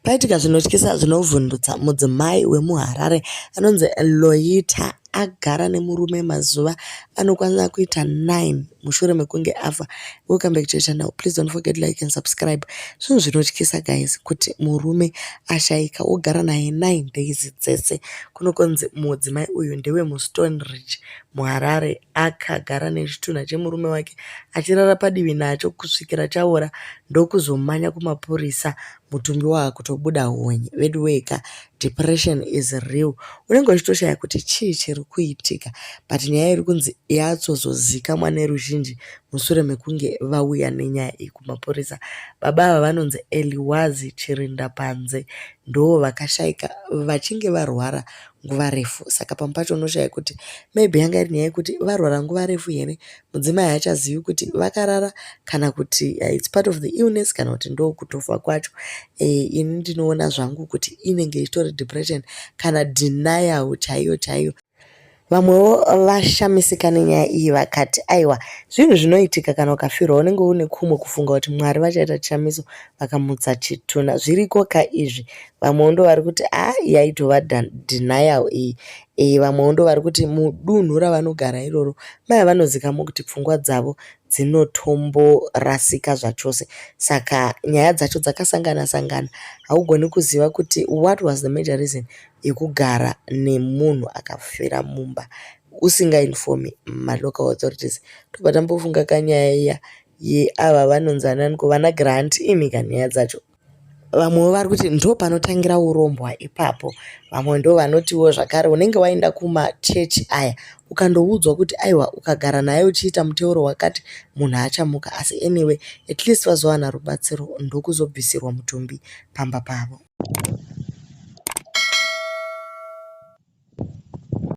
Paitika zvinotyisa zvinovhundutsa mudzimai wemuHarare anonzi Loita agara nemurume mazuva anokwanisa kuita 9 mushure mekunge afa. Welcome back to the channel. Please don't forget to like and subscribe. Zvinhu zvinotyisa guys kuti murume ashaika ogara naye 9 days dzese. Kunokonzi mudzimai uyu ndewe muStone Ridge muHarare akagara nechitunha chemurume wake achirara padivi nacho kusvikira chaora ndokuzomhanya kumapurisa. Mutumbi waakutobuda honye vedu weka. Depression is real. Unenge uchitoshaya kuti chii chiri kuitika, but nyaya iri kunzi yatsozozika neruzhinji mushure mekunge vauya nenyaya iyi kumapurisa. Baba ava vanonzi chaEliwanzi Charindapanze ndo vakashaika vachinge varwara nguva refu. Saka pamwe pacho unoshaya kuti maybe yanga iri nyaya yekuti varwara nguva refu here, mudzimai haachazivi kuti vakarara kana kuti it's part of the illness kana kuti ndo kutofa kwacho. Ini ndinoona zvangu kuti inenge ichitori depression kana denial chaiyo. Vamwewo vashamisika nenyaya iyi vakati aiwa, zvinhu zvinoitika kana ukafirwa unenge une kumwe kufunga kuti Mwari vachaita chishamiso vakamutsa chitunha. Zviriko ka izvi? Vamwewo ndo vari kuti yaitova denial iyi. Vamwewo ndo vari kuti mudunhu ravanogara iroro mai vanozikamo kuti pfungwa dzavo dzinotomborasika zvachose. Saka nyaya dzacho dzakasangana. Haugoni kuziva kuti what was the major reason yekugara nemunhu akafira mumba usingainfomi malocal authorities. Tobva tambofunga kanyaya iya yeava vanonzi ananiko vana grant imika nyaya dzacho. Vamwewo vari kuti ndo panotangira urombwa ipapo. Vamwe ndo vanotiwo zvakare unenge waenda kumachechi aya ukandoudzwa kuti aiwa ukagara naye uchiita muteuro wakati munhu achamuka. Asi anyway, at least vazowana rubatsiro ndokuzobvisirwa mutumbi pamba pavo.